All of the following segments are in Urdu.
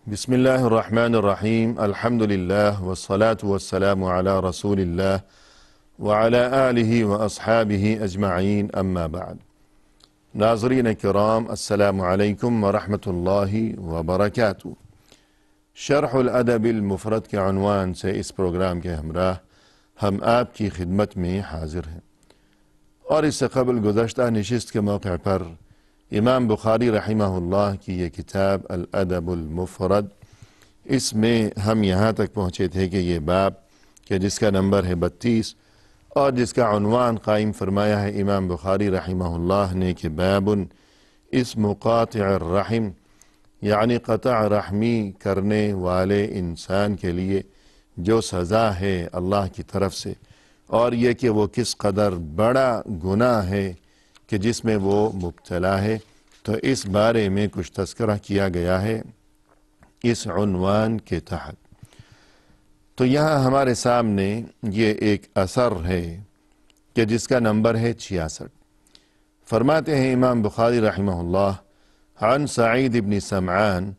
بسم الله الرحمن الرحيم الحمد لله والصلاة والسلام على رسول الله وعلى آله وأصحابه أجمعين أما بعد ناظرین کرام السلام علیکم ورحمۃ اللہ وبرکاتہ۔ شرح الادب المفرد کے عنوان سے اس پروگرام کے ہمراہ ہم آپ کی خدمت میں حاضر ہیں، اور اس سے قبل گزشتہ نشست کے موقع پر امام بخاری رحمہ اللہ کی یہ کتاب الادب المفرد، اس میں ہم یہاں تک پہنچے تھے کہ یہ باب کہ جس کا نمبر ہے 32 اور جس کا عنوان قائم فرمایا ہے امام بخاری رحمہ اللہ نے کہ باب اسم قاطع الرحم، یعنی قطع رحمی کرنے والے انسان کے لیے جو سزا ہے اللہ کی طرف سے، اور یہ کہ وہ کس قدر بڑا گناہ ہے کہ جس میں وہ مبتلا ہے، تو اس بارے میں کچھ تذکرہ کیا گیا ہے اس عنوان کے تحت۔ تو یہاں ہمارے سامنے یہ ایک اثر ہے کہ جس کا نمبر ہے 66۔ فرماتے ہیں امام بخاری رحمہ اللہ عن سعید بن سمعان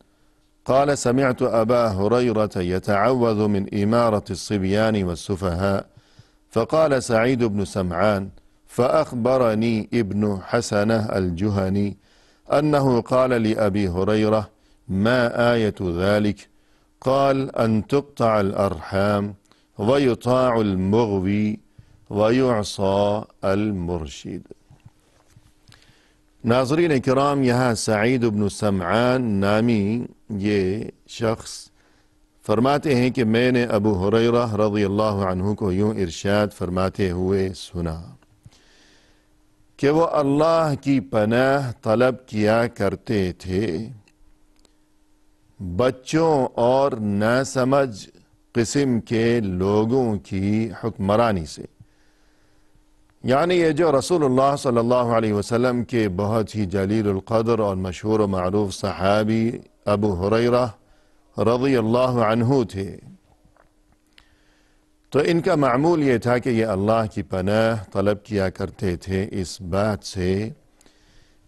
قال سمعت ابا هريرة يتعوذ من إمارة الصبيان والسفهاء فقال سعيد بن سمعان فأخبرني ابن حسنة الجهني أنه قال لأبي هريرة ما آية ذلك؟ قال أن تقطع الأرحام ويطاع المغوي ويعصى المرشد۔ ناظرین کرام، یہاں سعید بن سمعان نامی یہ شخص فرماتے ہیں کہ میں نے ابو ہریرہ رضی اللہ عنہ کو یوں ارشاد فرماتے ہوئے سنا کہ وہ اللہ کی پناہ طلب کیا کرتے تھے بچوں اور ناسمجھ قسم کے لوگوں کی حکمرانی سے، یعنی یہ جو رسول اللہ صلی اللہ علیہ وسلم کے بہت ہی جلیل القدر اور مشہور و معروف صحابی ابو ہریرہ رضی اللہ عنہ تھے، تو ان کا معمول یہ تھا کہ یہ اللہ کی پناہ طلب کیا کرتے تھے اس بات سے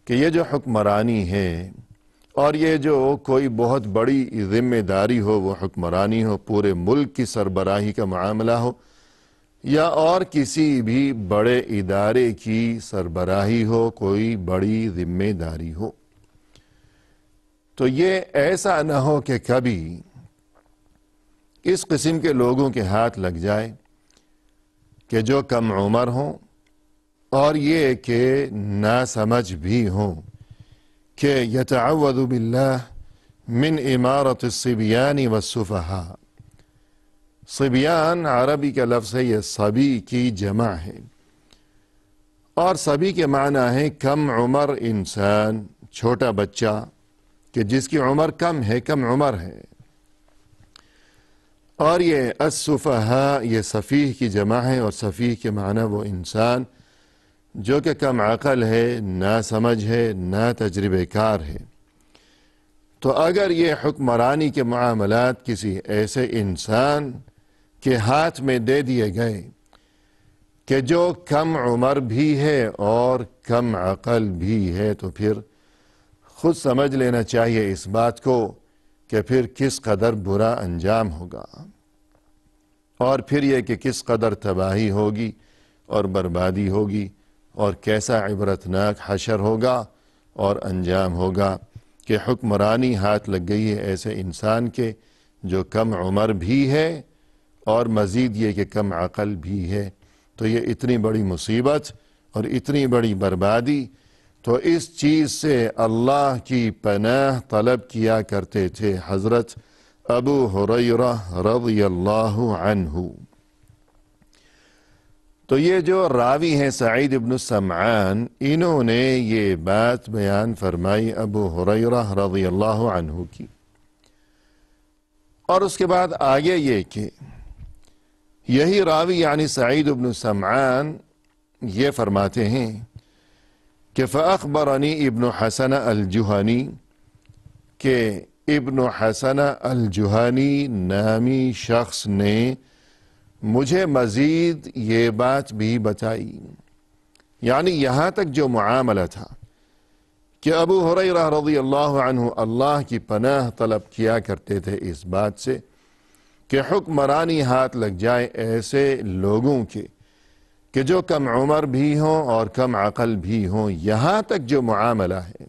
کہ یہ جو حکمرانی ہے اور یہ جو کوئی بہت بڑی ذمہ داری ہو، وہ حکمرانی ہو، پورے ملک کی سربراہی کا معاملہ ہو یا اور کسی بھی بڑے ادارے کی سربراہی ہو، کوئی بڑی ذمہ داری ہو، تو یہ ایسا نہ ہو کہ کبھی اس قسم کے لوگوں کے ہاتھ لگ جائے کہ جو کم عمر ہوں اور یہ کہ ناسمجھ بھی ہوں، کہ یتعوذ باللہ من امارت الصبیان والسفہاء۔ صبیان عربی کا لفظ ہے، یہ صبی کی جمع ہے، اور صبی کے معنی ہے کم عمر انسان، چھوٹا بچہ کہ جس کی عمر کم ہے، کم عمر ہے، اور یہ السفہاء یہ سفیہ کی جمع ہے، اور سفیہ کے معنی وہ انسان جو کہ کم عقل ہے، نا سمجھ ہے، نا تجربہ کار ہے۔ تو اگر یہ حکمرانی کے معاملات کسی ایسے انسان کے ہاتھ میں دے دیے گئے کہ جو کم عمر بھی ہے اور کم عقل بھی ہے، تو پھر خود سمجھ لینا چاہیے اس بات کو کہ پھر کس قدر برا انجام ہوگا، اور پھر یہ کہ کس قدر تباہی ہوگی اور بربادی ہوگی، اور کیسا عبرتناک حشر ہوگا اور انجام ہوگا کہ حکمرانی ہاتھ لگ گئی ہے ایسے انسان کے جو کم عمر بھی ہے اور مزید یہ کہ کم عقل بھی ہے۔ تو یہ اتنی بڑی مصیبت اور اتنی بڑی بربادی، تو اس چیز سے اللہ کی پناہ طلب کیا کرتے تھے حضرت ابو ہریرہ رضی اللہ عنہ۔ تو یہ جو راوی ہیں سعید بن سمعان، انہوں نے یہ بات بیان فرمائی ابو ہریرہ رضی اللہ عنہ کی، اور اس کے بعد آگے یہ کہ یہی راوی یعنی سعید بن سمعان یہ فرماتے ہیں کہ فأخبرنی ابن حسن الجہنی، کہ ابن حسن الجہنی نامی شخص نے مجھے مزید یہ بات بھی بتائی، یعنی یہاں تک جو معاملہ تھا کہ ابو ہریرہ رضی اللہ عنہ اللہ کی پناہ طلب کیا کرتے تھے اس بات سے کہ حکمرانی ہاتھ لگ جائے ایسے لوگوں کے کہ جو کم عمر بھی ہوں اور کم عقل بھی ہوں، یہاں تک جو معاملہ ہے۔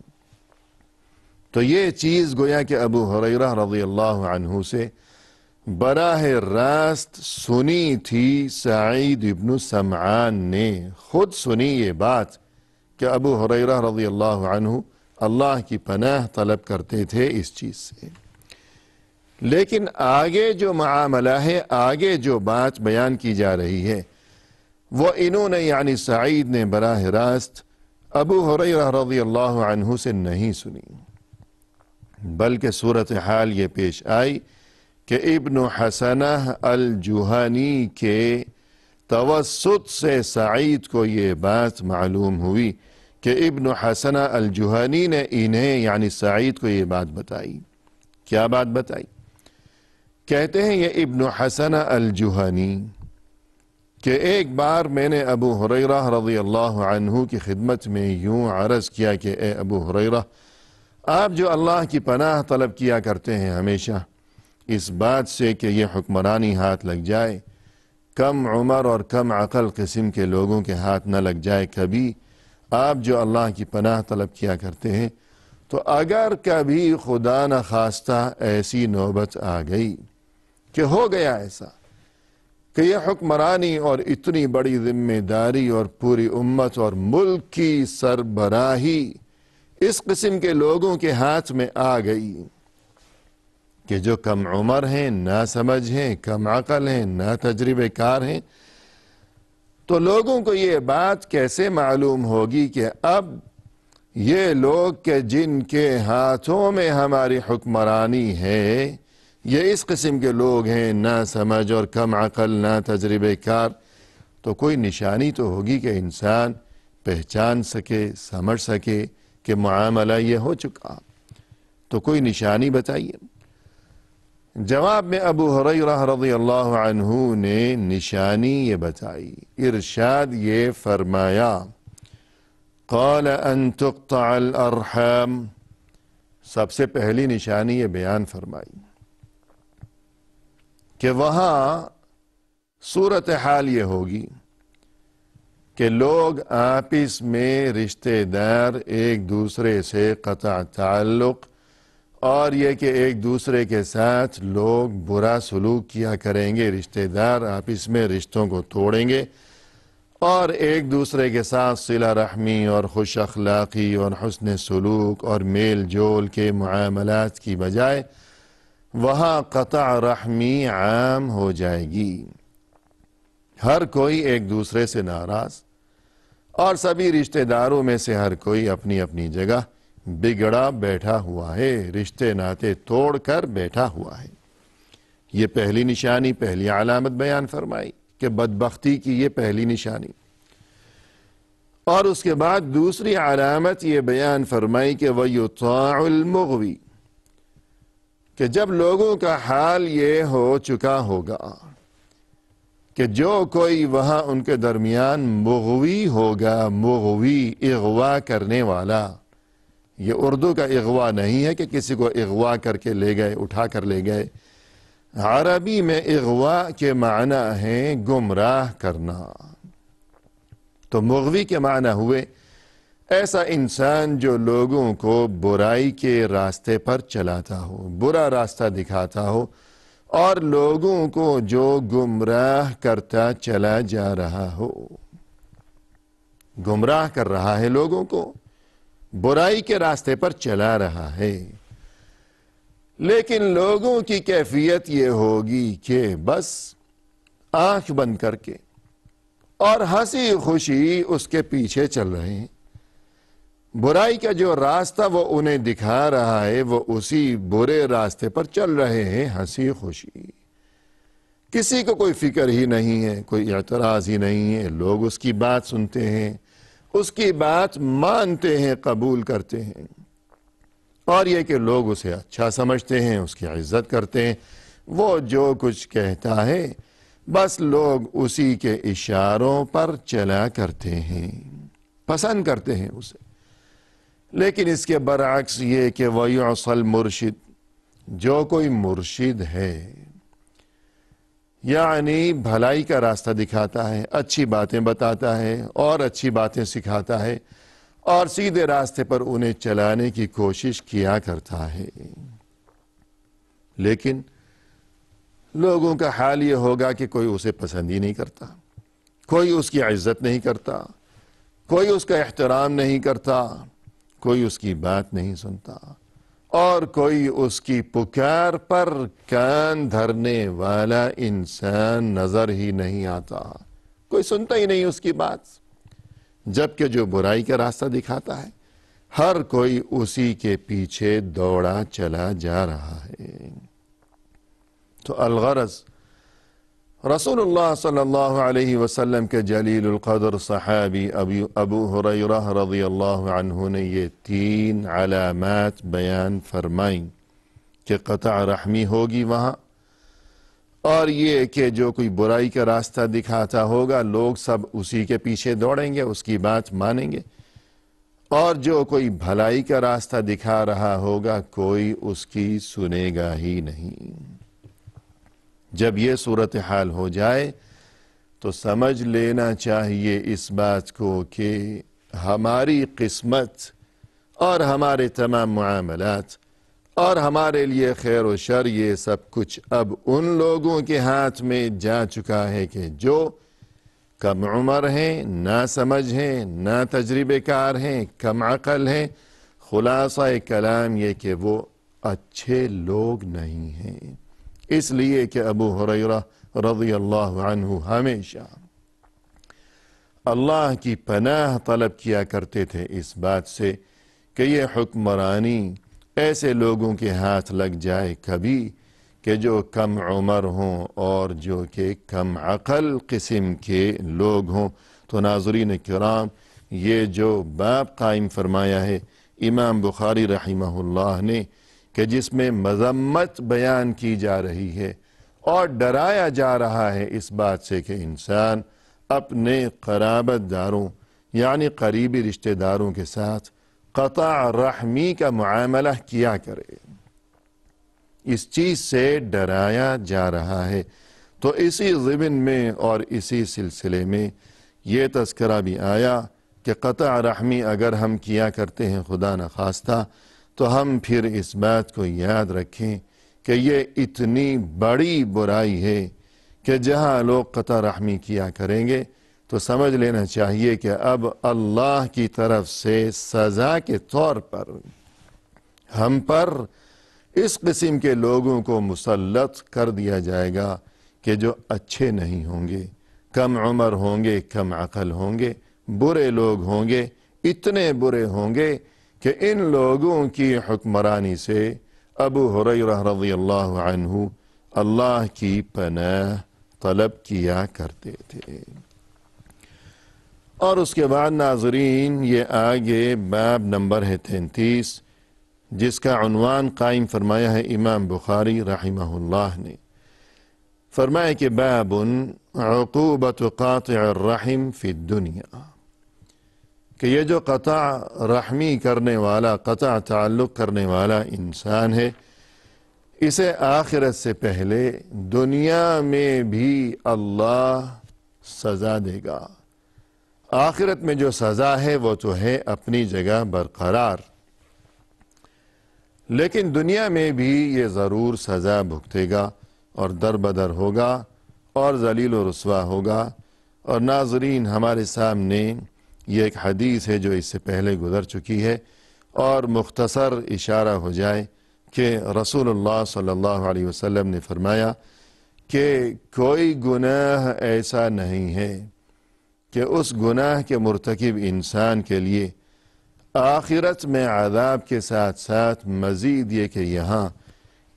تو یہ چیز گویا کہ ابو ہریرہ رضی اللہ عنہ سے براہ راست سنی تھی سعید ابن سمعان نے، خود سنی یہ بات کہ ابو ہریرہ رضی اللہ عنہ اللہ کی پناہ طلب کرتے تھے اس چیز سے۔ لیکن آگے جو معاملہ ہے، آگے جو بات بیان کی جا رہی ہے، وہ انہوں نے یعنی سعید نے براہ راست ابو ہریرہ رضی اللہ عنہ سے نہیں سنی، بلکہ صورتحال یہ پیش آئی کہ ابن حسنہ الجہانی کے توسط سے سعید کو یہ بات معلوم ہوئی کہ ابن حسنہ الجہانی نے انہیں یعنی سعید کو یہ بات بتائی۔ کیا بات بتائی؟ کہتے ہیں یہ ابن حسنہ الجہانی کہ ایک بار میں نے ابو ہریرہ رضی اللہ عنہ کی خدمت میں یوں عرض کیا کہ اے ابو ہریرہ، آپ جو اللہ کی پناہ طلب کیا کرتے ہیں ہمیشہ اس بات سے کہ یہ حکمرانی ہاتھ لگ جائے، کم عمر اور کم عقل قسم کے لوگوں کے ہاتھ نہ لگ جائے کبھی، آپ جو اللہ کی پناہ طلب کیا کرتے ہیں، تو اگر کبھی خدا نخواستہ ایسی نوبت آ گئی کہ ہو گیا ایسا کہ یہ حکمرانی اور اتنی بڑی ذمہ داری اور پوری امت اور ملک کی سربراہی اس قسم کے لوگوں کے ہاتھ میں آ گئی کہ جو کم عمر ہیں، نہ سمجھ ہیں، کم عقل ہیں، نہ تجربے کار ہیں، تو لوگوں کو یہ بات کیسے معلوم ہوگی کہ اب یہ لوگ کہ جن کے ہاتھوں میں ہماری حکمرانی ہے، یہ اس قسم کے لوگ ہیں، نہ سمجھ اور کم عقل، نہ تجربے کار، تو کوئی نشانی تو ہوگی کہ انسان پہچان سکے، سمجھ سکے کہ معاملہ یہ ہو چکا، تو کوئی نشانی بتائیے۔ جواب میں ابو ہریرہ رضی اللہ عنہ نے نشانی یہ بتائی، ارشاد یہ فرمایا، قال ان تقطع الارحام، سب سے پہلی نشانی یہ بیان فرمائی کہ وہاں صورتحال یہ ہوگی کہ لوگ آپس میں رشتہ دار ایک دوسرے سے قطع تعلق اور یہ کہ ایک دوسرے کے ساتھ لوگ برا سلوک کیا کریں گے، رشتہ دار آپس میں رشتوں کو توڑیں گے اور ایک دوسرے کے ساتھ صلہ رحمی اور خوش اخلاقی اور حسن سلوک اور میل جول کے معاملات کی بجائے وہاں قطع رحمی عام ہو جائے گی، ہر کوئی ایک دوسرے سے ناراض اور سبھی رشتہ داروں میں سے ہر کوئی اپنی اپنی جگہ بگڑا بیٹھا ہوا ہے، رشتے ناتے توڑ کر بیٹھا ہوا ہے۔ یہ پہلی نشانی، پہلی علامت بیان فرمائی کہ بدبختی کی یہ پہلی نشانی، اور اس کے بعد دوسری علامت یہ بیان فرمائی کہ وَيُطَاعُ الْمُغْوِي، کہ جب لوگوں کا حال یہ ہو چکا ہوگا کہ جو کوئی وہاں ان کے درمیان مغوی ہوگا، مغوی اغوا کرنے والا، یہ اردو کا اغوا نہیں ہے کہ کسی کو اغوا کر کے لے گئے، اٹھا کر لے گئے، عربی میں اغوا کے معنی ہے گمراہ کرنا، تو مغوی کے معنی ہوئے ایسا انسان جو لوگوں کو برائی کے راستے پر چلاتا ہو، برا راستہ دکھاتا ہو اور لوگوں کو جو گمراہ کرتا چلا جا رہا ہو، گمراہ کر رہا ہے لوگوں کو، برائی کے راستے پر چلا رہا ہے، لیکن لوگوں کی کیفیت یہ ہوگی کہ بس آنکھ بند کر کے اور ہنسی خوشی اس کے پیچھے چل رہے ہیں، برائی کا جو راستہ وہ انہیں دکھا رہا ہے وہ اسی برے راستے پر چل رہے ہیں ہنسی خوشی، کسی کو کوئی فکر ہی نہیں ہے، کوئی اعتراض ہی نہیں ہے، لوگ اس کی بات سنتے ہیں، اس کی بات مانتے ہیں، قبول کرتے ہیں، اور یہ کہ لوگ اسے اچھا سمجھتے ہیں، اس کی عزت کرتے ہیں، وہ جو کچھ کہتا ہے بس لوگ اسی کے اشاروں پر چلا کرتے ہیں، پسند کرتے ہیں اسے، لیکن اس کے برعکس یہ کہ وَيُعْصَى الْمُرْشِد، جو کوئی مرشد ہے یعنی بھلائی کا راستہ دکھاتا ہے، اچھی باتیں بتاتا ہے اور اچھی باتیں سکھاتا ہے اور سیدھے راستے پر انہیں چلانے کی کوشش کیا کرتا ہے، لیکن لوگوں کا حال یہ ہوگا کہ کوئی اسے پسند ہی نہیں کرتا، کوئی اس کی عزت نہیں کرتا، کوئی اس کا احترام نہیں کرتا، کوئی اس کی بات نہیں سنتا اور کوئی اس کی پکار پر کان دھرنے والا انسان نظر ہی نہیں آتا، کوئی سنتا ہی نہیں اس کی بات، جبکہ جو برائی کا راستہ دکھاتا ہے ہر کوئی اسی کے پیچھے دوڑا چلا جا رہا ہے۔ تو الغرض رسول اللہ صلی اللہ علیہ وسلم کے جلیل القدر صحابی ابو ہریرہ رضی اللہ عنہ نے یہ 3 علامات بیان فرمائیں کہ قطع رحمی ہوگی وہاں، اور یہ کہ جو کوئی برائی کا راستہ دکھاتا ہوگا لوگ سب اسی کے پیچھے دوڑیں گے، اس کی بات مانیں گے، اور جو کوئی بھلائی کا راستہ دکھا رہا ہوگا کوئی اس کی سنے گا ہی نہیں۔ جب یہ صورتحال ہو جائے تو سمجھ لینا چاہیے اس بات کو کہ ہماری قسمت اور ہمارے تمام معاملات اور ہمارے لیے خیر و شر یہ سب کچھ اب ان لوگوں کے ہاتھ میں جا چکا ہے کہ جو کم عمر ہیں، نا سمجھ ہیں، نا تجربے کار ہیں، کم عقل ہیں، خلاصہ کلام یہ کہ وہ اچھے لوگ نہیں ہیں۔ اس لیے کہ ابو ہریرہ رضی اللہ عنہ ہمیشہ اللہ کی پناہ طلب کیا کرتے تھے اس بات سے کہ یہ حکمرانی ایسے لوگوں کے ہاتھ لگ جائے کبھی کہ جو کم عمر ہوں اور جو کہ کم عقل قسم کے لوگ ہوں۔ تو ناظرین کرام، یہ جو باب قائم فرمایا ہے امام بخاری رحمہ اللہ نے کہ جس میں مذمت بیان کی جا رہی ہے اور ڈرایا جا رہا ہے اس بات سے کہ انسان اپنے قرابت داروں یعنی قریبی رشتہ داروں کے ساتھ قطع رحمی کا معاملہ کیا کرے، اس چیز سے ڈرایا جا رہا ہے۔ تو اسی ضمن میں اور اسی سلسلے میں یہ تذکرہ بھی آیا کہ قطع رحمی اگر ہم کیا کرتے ہیں خدا نخواستہ تو ہم پھر اس بات کو یاد رکھیں کہ یہ اتنی بڑی برائی ہے کہ جہاں لوگ قطع رحمی کیا کریں گے تو سمجھ لینا چاہیے کہ اب اللہ کی طرف سے سزا کے طور پر ہم پر اس قسم کے لوگوں کو مسلط کر دیا جائے گا کہ جو اچھے نہیں ہوں گے، کم عمر ہوں گے، کم عقل ہوں گے، برے لوگ ہوں گے، اتنے برے ہوں گے کہ ان لوگوں کی حکمرانی سے ابو ہریرہ رضی اللہ عنہ اللہ کی پناہ طلب کیا کرتے تھے۔ اور اس کے بعد ناظرین یہ آگے باب نمبر ہے 33 جس کا عنوان قائم فرمایا ہے امام بخاری رحمہ اللہ نے، فرمایا کہ باب عقوبت قاطع الرحم فی الدنیا، کہ یہ جو قطع رحمی کرنے والا، قطع تعلق کرنے والا انسان ہے اسے آخرت سے پہلے دنیا میں بھی اللہ سزا دے گا۔ آخرت میں جو سزا ہے وہ تو ہے اپنی جگہ برقرار، لیکن دنیا میں بھی یہ ضرور سزا بھگتے گا اور در بدر ہوگا اور ذلیل و رسوا ہوگا۔ اور ناظرین ہمارے سامنے یہ ایک حدیث ہے جو اس سے پہلے گزر چکی ہے، اور مختصر اشارہ ہو جائے کہ رسول اللہ صلی اللہ علیہ وسلم نے فرمایا کہ کوئی گناہ ایسا نہیں ہے کہ اس گناہ کے مرتکب انسان کے لیے آخرت میں عذاب کے ساتھ ساتھ مزید یہ کہ یہاں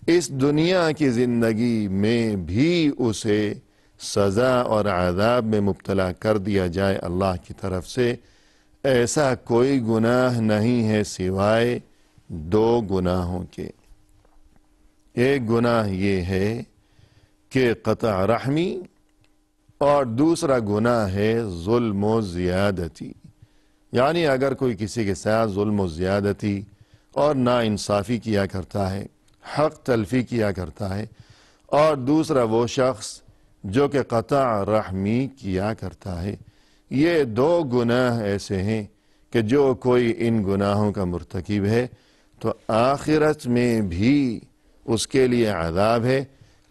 اس دنیا کی زندگی میں بھی اسے سزا اور عذاب میں مبتلا کر دیا جائے اللہ کی طرف سے، ایسا کوئی گناہ نہیں ہے سوائے 2 گناہوں کے۔ ایک گناہ یہ ہے کہ قطع رحمی، اور دوسرا گناہ ہے ظلم و زیادتی، یعنی اگر کوئی کسی کے ساتھ ظلم و زیادتی اور ناانصافی کیا کرتا ہے، حق تلفی کیا کرتا ہے، اور دوسرا وہ شخص جو کہ قطع رحمی کیا کرتا ہے، یہ دو گناہ ایسے ہیں کہ جو کوئی ان گناہوں کا مرتکب ہے تو آخرت میں بھی اس کے لیے عذاب ہے،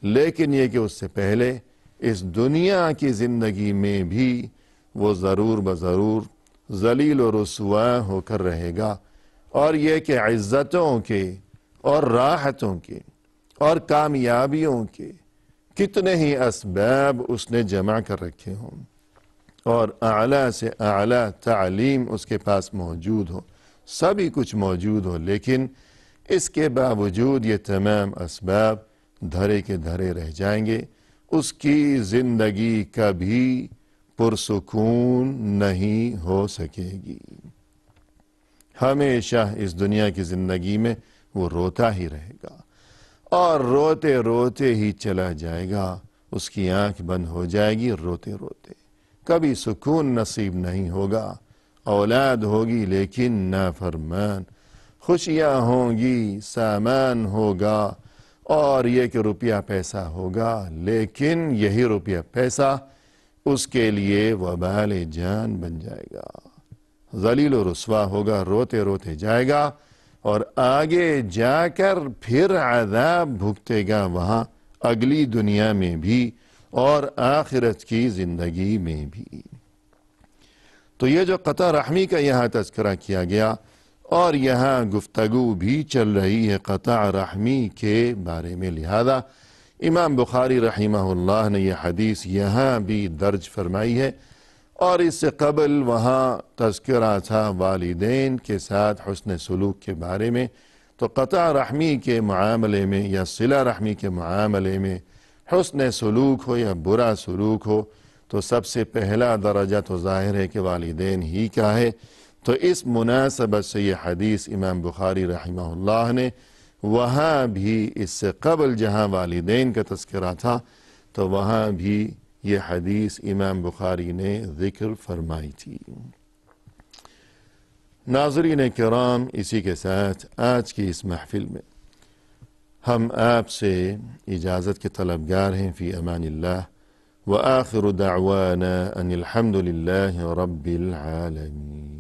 لیکن یہ کہ اس سے پہلے اس دنیا کی زندگی میں بھی وہ ضرور بضرور ذلیل و رسوا ہو کر رہے گا، اور یہ کہ عزتوں کے اور راحتوں کے اور کامیابیوں کے کتنے ہی اسباب اس نے جمع کر رکھے ہوں اور اعلیٰ سے اعلیٰ تعلیم اس کے پاس موجود ہو، سبھی کچھ موجود ہو، لیکن اس کے باوجود یہ تمام اسباب دھرے کے دھرے رہ جائیں گے، اس کی زندگی کبھی پرسکون نہیں ہو سکے گی۔ ہمیشہ اس دنیا کی زندگی میں وہ روتا ہی رہے گا اور روتے روتے ہی چلا جائے گا، اس کی آنکھ بند ہو جائے گی روتے روتے، کبھی سکون نصیب نہیں ہوگا، اولاد ہوگی لیکن نافرمان، خوشیاں ہوں گی، سامان ہوگا، اور یہ کہ روپیہ پیسہ ہوگا، لیکن یہی روپیہ پیسہ اس کے لیے وبال جان بن جائے گا، ذلیل و رسوا ہوگا، روتے روتے جائے گا، اور آگے جا کر پھر عذاب بھگتے گا وہاں اگلی دنیا میں بھی اور آخرت کی زندگی میں بھی۔ تو یہ جو قطع رحمی کا یہاں تذکرہ کیا گیا اور یہاں گفتگو بھی چل رہی ہے قطع رحمی کے بارے میں، لہذا امام بخاری رحمہ اللہ نے یہ حدیث یہاں بھی درج فرمائی ہے، اور اس سے قبل وہاں تذکرہ تھا والدین کے ساتھ حسن سلوک کے بارے میں، تو قطع رحمی کے معاملے میں یا صلہ رحمی کے معاملے میں حسن سلوک ہو یا برا سلوک ہو تو سب سے پہلا درجہ تو ظاہر ہے کہ والدین ہی کا ہے، تو اس مناسبت سے یہ حدیث امام بخاری رحمہ اللہ نے وہاں بھی اس سے قبل جہاں والدین کا تذکرہ تھا تو وہاں بھی یہ حدیث امام بخاری نے ذکر فرمائی تھی۔ ناظرین کرام، اسی کے ساتھ آج کی اس محفل میں ہم آپ سے اجازت کے طلبگار ہیں، فی امان اللہ، وآخر دعوانا ان الحمد للہ رب العالمین۔